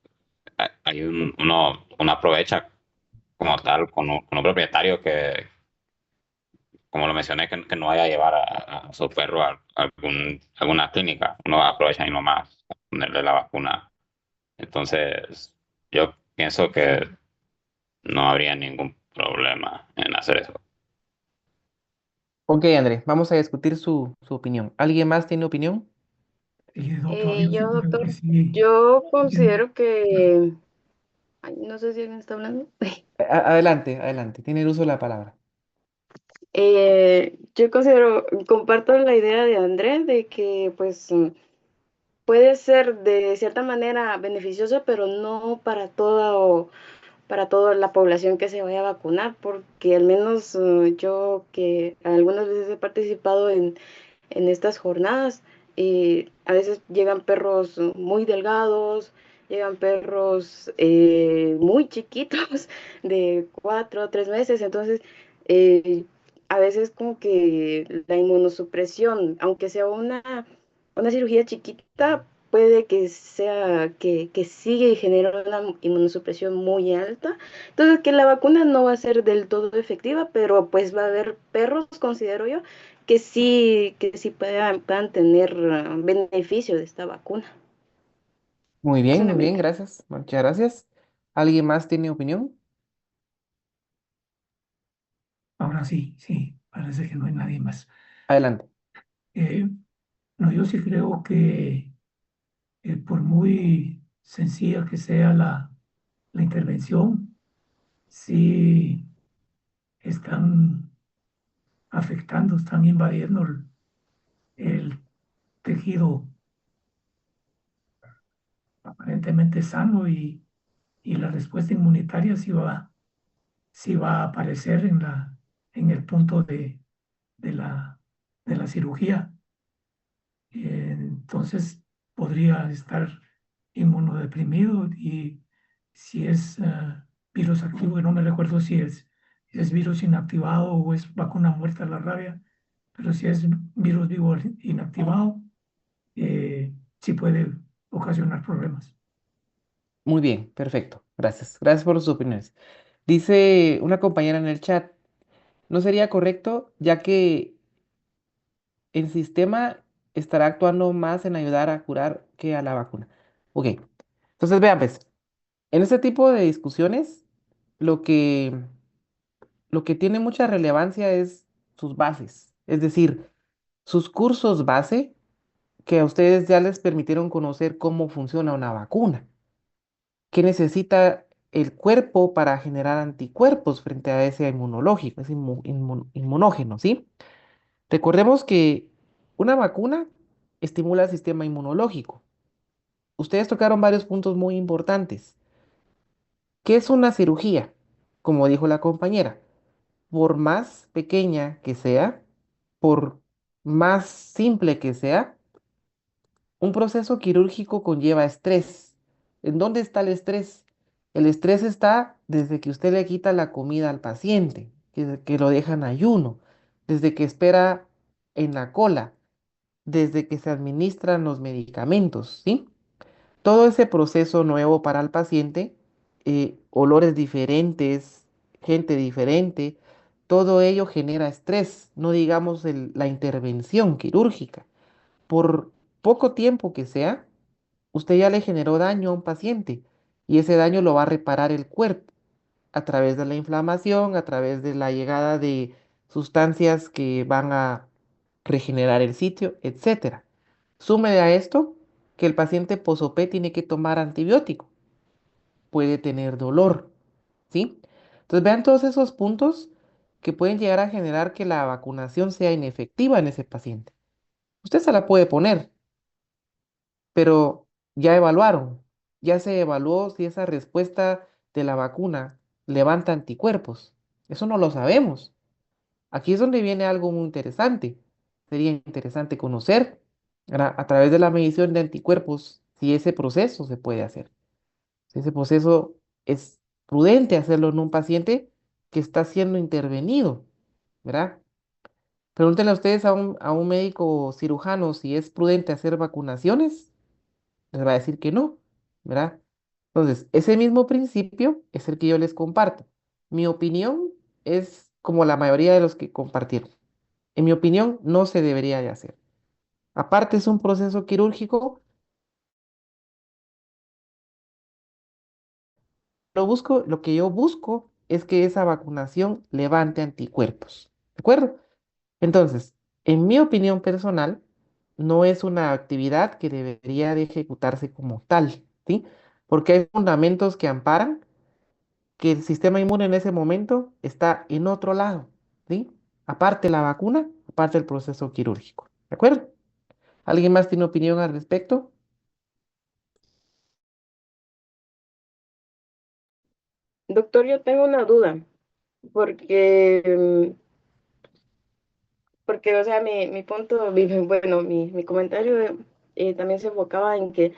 uno aprovecha como tal con un propietario que, como lo mencioné, que no vaya a llevar a su perro a alguna clínica. Uno aprovecha y nomás a ponerle la vacuna. Entonces, yo pienso que no habría ningún problema en hacer eso. Ok, André, vamos a discutir su opinión. ¿Alguien más tiene opinión? Doctor, yo sí Yo, creo que doctor, sí. yo Sí, considero que, ay, no sé si alguien está hablando. Adelante, adelante, tiene el uso de la palabra. Yo considero, comparto la idea de Andrés de que pues puede ser de cierta manera beneficioso, pero no para toda la población que se vaya a vacunar, porque al menos yo que algunas veces he participado en estas jornadas. Y a veces llegan perros muy delgados, llegan perros muy chiquitos, de 4 o 3 meses. Entonces, eh, a veces como que la inmunosupresión, aunque sea una cirugía chiquita, puede que sea que sigue y genera una inmunosupresión muy alta. Entonces, que la vacuna no va a ser del todo efectiva, pero pues va a haber perros, considero yo, que sí puedan tener beneficio de esta vacuna. Eso Muy no me bien, creo. gracias. Muchas gracias. ¿Alguien más tiene opinión? Ahora sí, sí, parece que no hay nadie más. Adelante. Eh, no, yo sí creo que por muy sencilla que sea la intervención, sí están afectando, están invadiendo el tejido aparentemente sano y la respuesta inmunitaria sí va a aparecer en el punto de la, de la cirugía. Entonces podría estar inmunodeprimido y si es virus activo, que no me recuerdo si es virus inactivado o es vacuna muerta la rabia, pero si es virus vivo inactivado, sí puede ocasionar problemas. Muy bien, perfecto. Gracias. Gracias por sus opiniones. Dice una compañera en el chat, no sería correcto ya que el sistema estará actuando más en ayudar a curar que a la vacuna. Ok, entonces vean, pues, en este tipo de discusiones, lo que, lo que tiene mucha relevancia es sus bases, es decir, sus cursos base que a ustedes ya les permitieron conocer cómo funciona una vacuna, qué necesita el cuerpo para generar anticuerpos frente a ese inmunológico, ese inmunógeno, ¿sí? Recordemos que una vacuna estimula el sistema inmunológico. Ustedes tocaron varios puntos muy importantes. ¿Qué es una cirugía? Como dijo la compañera, por más pequeña que sea, por más simple que sea, un proceso quirúrgico conlleva estrés. ¿En dónde está el estrés? El estrés está desde que usted le quita la comida al paciente, que lo deja en ayuno, desde que espera en la cola, desde que se administran los medicamentos, ¿sí? Todo ese proceso nuevo para el paciente, olores diferentes, gente diferente, todo ello genera estrés, no digamos la intervención quirúrgica. Por poco tiempo que sea, usted ya le generó daño a un paciente y ese daño lo va a reparar el cuerpo a través de la inflamación, a través de la llegada de sustancias que van a regenerar el sitio, etcétera. Súmele a esto que el paciente posopé tiene que tomar antibiótico, puede tener dolor, ¿sí? Entonces vean todos esos puntos que pueden llegar a generar que la vacunación sea inefectiva en ese paciente. Usted se la puede poner, pero ya evaluaron, ya se evaluó si esa respuesta de la vacuna levanta anticuerpos. Eso no lo sabemos. Aquí es donde viene algo muy interesante. Sería interesante conocer, ¿verdad? A través de la medición de anticuerpos si ese proceso se puede hacer. Si ese proceso es prudente hacerlo en un paciente que está siendo intervenido, ¿verdad? Pregúntenle a ustedes a un médico cirujano si es prudente hacer vacunaciones, les va a decir que no, ¿verdad? Entonces, ese mismo principio es el que yo les comparto. Mi opinión es como la mayoría de los que compartieron. En mi opinión, no se debería de hacer. Aparte, es un proceso quirúrgico. Lo que yo busco es que esa vacunación levante anticuerpos. ¿De acuerdo? Entonces, en mi opinión personal, no es una actividad que debería de ejecutarse como tal, ¿sí? Porque hay fundamentos que amparan que el sistema inmune en ese momento está en otro lado, ¿sí? Aparte la vacuna, aparte el proceso quirúrgico. ¿De acuerdo? ¿Alguien más tiene opinión al respecto? Doctor, yo tengo una duda, porque, porque o sea, mi punto, bueno, mi comentario también se enfocaba en que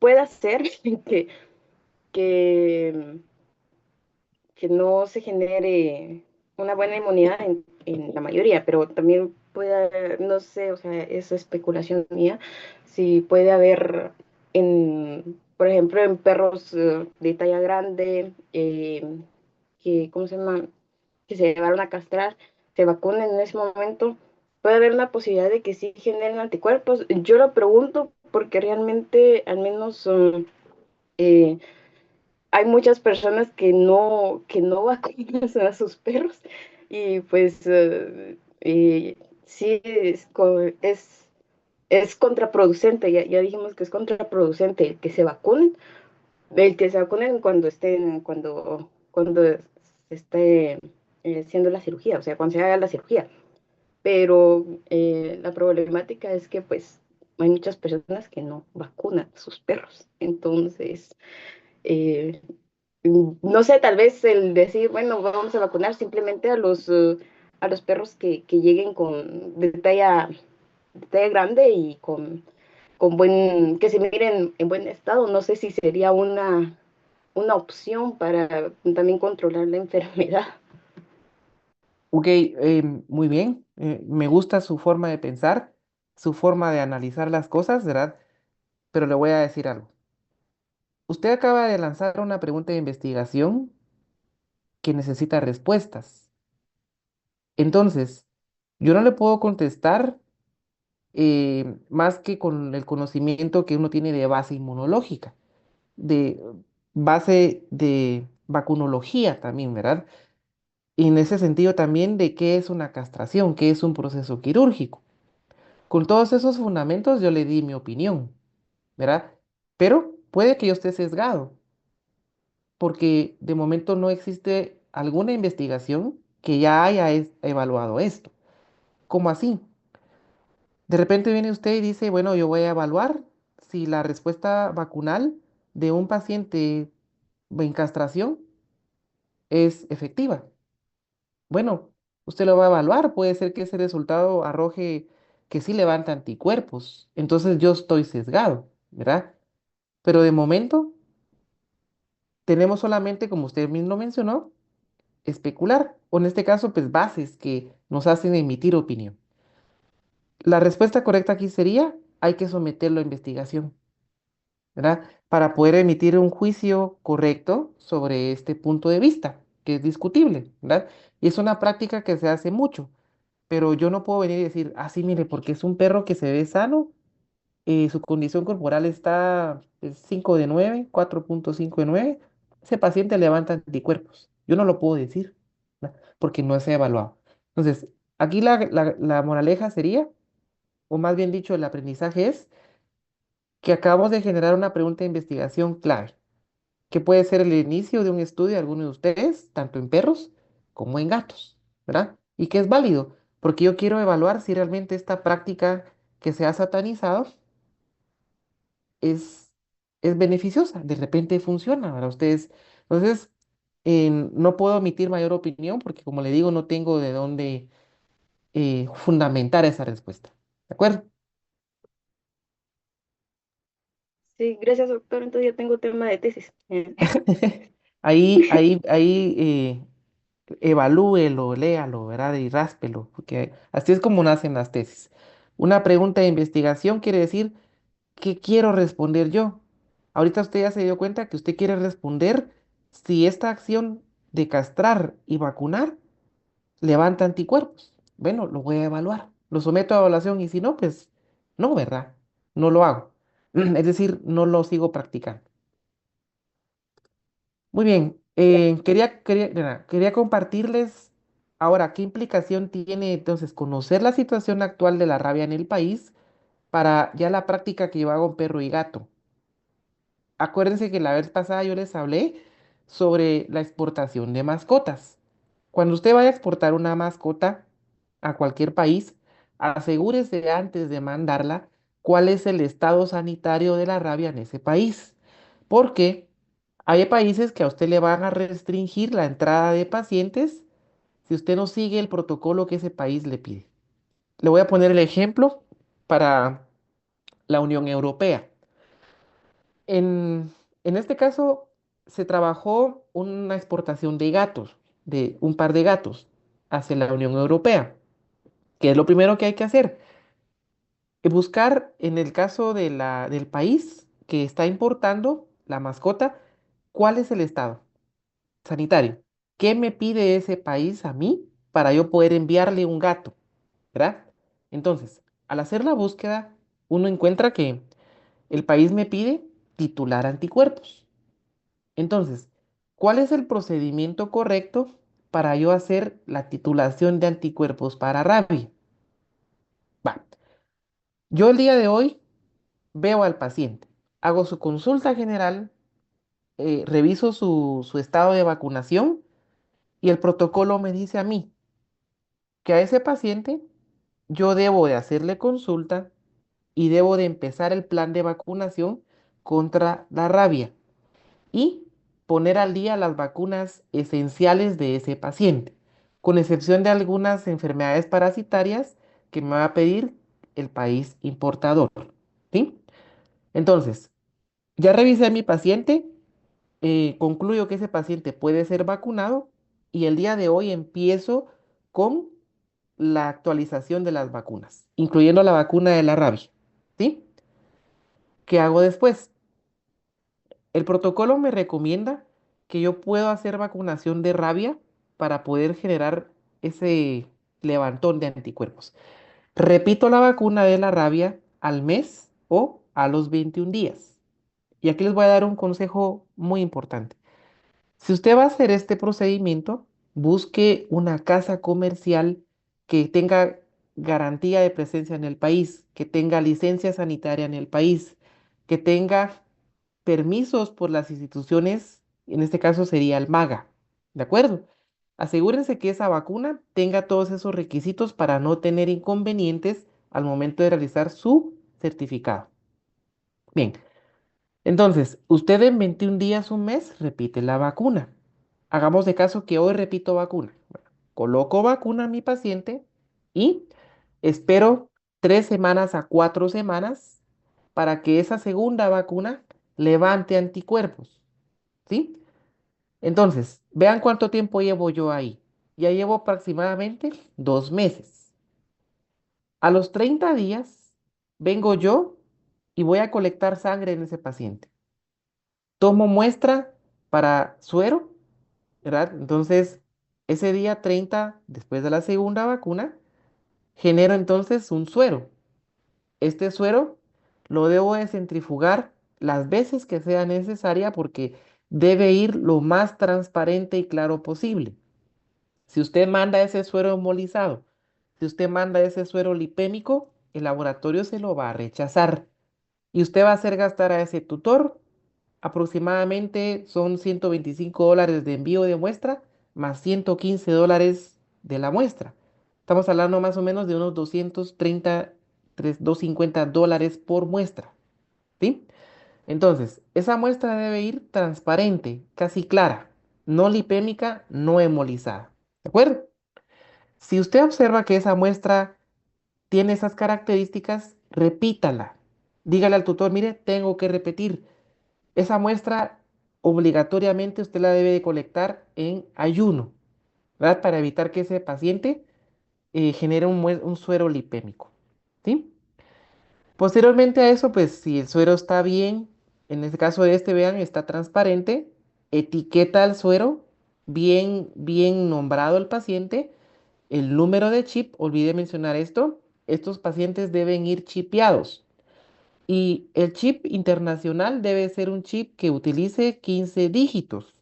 pueda ser que, que, que no se genere una buena inmunidad en la mayoría, pero también puede haber, no sé, o sea, es especulación mía, si puede haber por ejemplo, en perros de talla grande, que, ¿cómo se llama? Que se llevaron a castrar, se vacunen en ese momento, puede haber una posibilidad de que sí generen anticuerpos. Yo lo pregunto porque realmente, al menos, eh, hay muchas personas que no vacunan a sus perros y pues sí es contraproducente, ya dijimos que es contraproducente el que se vacunen cuando se esté haciendo la cirugía, o sea, cuando se haga la cirugía. Pero la problemática es que pues hay muchas personas que no vacunan a sus perros. Entonces, eh, no sé, tal vez el decir, bueno, vamos a vacunar simplemente a los perros que lleguen de talla grande y que se miren en buen estado. No sé si sería una opción para también controlar la enfermedad. Ok, muy bien. Me gusta su forma de pensar, su forma de analizar las cosas, ¿verdad? Pero le voy a decir algo. Usted acaba de lanzar una pregunta de investigación que necesita respuestas. Entonces, yo no le puedo contestar más que con el conocimiento que uno tiene de base inmunológica, de base de vacunología también, ¿verdad? Y en ese sentido también de qué es una castración, qué es un proceso quirúrgico. Con todos esos fundamentos yo le di mi opinión, ¿verdad? Pero puede que yo esté sesgado, porque de momento no existe alguna investigación que ya haya evaluado esto. ¿Cómo así? De repente viene usted y dice, bueno, yo voy a evaluar si la respuesta vacunal de un paciente en castración es efectiva. Bueno, usted lo va a evaluar, puede ser que ese resultado arroje que sí levanta anticuerpos. Entonces yo estoy sesgado, ¿verdad? Pero de momento tenemos solamente, como usted mismo mencionó, especular, o en este caso, pues bases que nos hacen emitir opinión. La respuesta correcta aquí sería, hay que someterlo a investigación, ¿verdad? Para poder emitir un juicio correcto sobre este punto de vista, que es discutible, ¿verdad? Y es una práctica que se hace mucho, pero yo no puedo venir y decir, ah, sí, mire, porque es un perro que se ve sano, su condición corporal está 5 de 9, 4,5 de 9, ese paciente levanta anticuerpos. Yo no lo puedo decir, ¿verdad? Porque no se ha evaluado. Entonces, aquí la moraleja sería, o más bien dicho, el aprendizaje es que acabamos de generar una pregunta de investigación clave, que puede ser el inicio de un estudio de alguno de ustedes, tanto en perros como en gatos, ¿verdad? Y que es válido, porque yo quiero evaluar si realmente esta práctica que se ha satanizado es, es beneficiosa, de repente funciona para ustedes. Entonces, no puedo emitir mayor opinión porque, como le digo, no tengo de dónde fundamentar esa respuesta. ¿De acuerdo? Sí, gracias, doctor. Entonces ya tengo tema de tesis. Ahí evalúelo, léalo, ¿verdad? Y ráspelo, porque así es como nacen las tesis. Una pregunta de investigación quiere decir, ¿qué quiero responder yo? Ahorita usted ya se dio cuenta que usted quiere responder si esta acción de castrar y vacunar levanta anticuerpos. Bueno, lo voy a evaluar, lo someto a evaluación y si no, pues no, ¿verdad? No lo hago. Es decir, no lo sigo practicando. Muy bien, quería compartirles ahora qué implicación tiene entonces conocer la situación actual de la rabia en el país para ya la práctica que yo hago en perro y gato. Acuérdense que la vez pasada yo les hablé sobre la exportación de mascotas. Cuando usted vaya a exportar una mascota a cualquier país, asegúrese antes de mandarla cuál es el estado sanitario de la rabia en ese país. Porque hay países que a usted le van a restringir la entrada de pacientes si usted no sigue el protocolo que ese país le pide. Le voy a poner el ejemplo para la Unión Europea. En, en este caso, se trabajó una exportación de gatos, de un par de gatos, hacia la Unión Europea. ¿Qué es lo primero que hay que hacer? Buscar en el caso de del país que está importando la mascota, ¿cuál es el estado sanitario? ¿Qué me pide ese país a mí para yo poder enviarle un gato? ¿Verdad? Entonces, al hacer la búsqueda, uno encuentra que el país me pide titular anticuerpos. Entonces, ¿cuál es el procedimiento correcto para yo hacer la titulación de anticuerpos para rabia? Va, yo el día de hoy veo al paciente, hago su consulta general, reviso su estado de vacunación y el protocolo me dice a mí que a ese paciente yo debo de hacerle consulta y debo de empezar el plan de vacunación contra la rabia y poner al día las vacunas esenciales de ese paciente, con excepción de algunas enfermedades parasitarias que me va a pedir el país importador. ¿Sí? Entonces, ya revisé a mi paciente, concluyo que ese paciente puede ser vacunado y el día de hoy empiezo con la actualización de las vacunas, incluyendo la vacuna de la rabia. ¿Sí? ¿Qué hago después? El protocolo me recomienda que yo puedo hacer vacunación de rabia para poder generar ese levantón de anticuerpos. Repito la vacuna de la rabia al mes o a los 21 días. Y aquí les voy a dar un consejo muy importante. Si usted va a hacer este procedimiento, busque una casa comercial que tenga garantía de presencia en el país, que tenga licencia sanitaria en el país, que tenga permisos por las instituciones, en este caso sería el MAGA, ¿de acuerdo? Asegúrense que esa vacuna tenga todos esos requisitos para no tener inconvenientes al momento de realizar su certificado. Bien, entonces, usted en 21 días, un mes, repite la vacuna. Hagamos de caso que hoy repito vacuna. Bueno, coloco vacuna a mi paciente y espero 3 semanas a 4 semanas para que esa segunda vacuna levante anticuerpos. ¿Sí? Entonces, vean cuánto tiempo llevo yo ahí. Ya llevo aproximadamente 2 meses. A los 30 días, vengo yo y voy a colectar sangre en ese paciente. Tomo muestra para suero, ¿verdad? Entonces, ese día 30 después de la segunda vacuna, genero entonces un suero. Este suero lo debo de centrifugar las veces que sea necesaria porque debe ir lo más transparente y claro posible. Si usted manda ese suero hemolizado, si usted manda ese suero lipémico, el laboratorio se lo va a rechazar y usted va a hacer gastar a ese tutor aproximadamente son $125 de envío de muestra más $115 de la muestra. Estamos hablando más o menos de unos 230, $250 por muestra. ¿Sí? Entonces, esa muestra debe ir transparente, casi clara, no lipémica, no hemolizada. ¿De acuerdo? Si usted observa que esa muestra tiene esas características, repítala. Dígale al tutor, mire, tengo que repetir. Esa muestra obligatoriamente usted la debe de colectar en ayuno, ¿verdad? Para evitar que ese paciente genere un suero lipémico, ¿sí? Posteriormente a eso, pues si el suero está bien, en este caso de este, vean, está transparente, etiqueta al suero, bien nombrado el paciente, el número de chip, olvidé mencionar esto, estos pacientes deben ir chipeados. Y el chip internacional debe ser un chip que utilice 15 dígitos.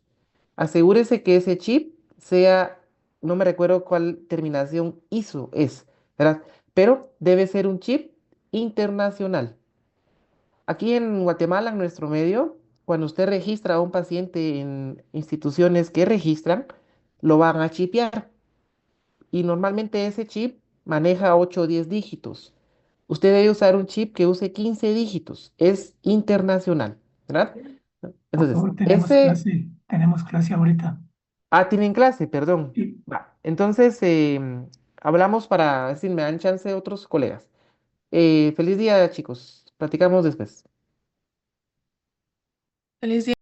Asegúrese que ese chip sea, no me recuerdo cuál terminación ISO es, ¿verdad? Pero debe ser un chip internacional. Aquí en Guatemala, en nuestro medio, cuando usted registra a un paciente en instituciones que registran, lo van a chipear. Y normalmente ese chip maneja 8 o 10 dígitos. Usted debe usar un chip que use 15 dígitos. Es internacional, ¿verdad? Por Entonces, favor, ese... tenemos clase ahorita. Ah, tienen clase, perdón. Sí. Va. Entonces, hablamos para ver si me dan chance otros colegas. Feliz día, chicos. Platicamos después. Feliz día.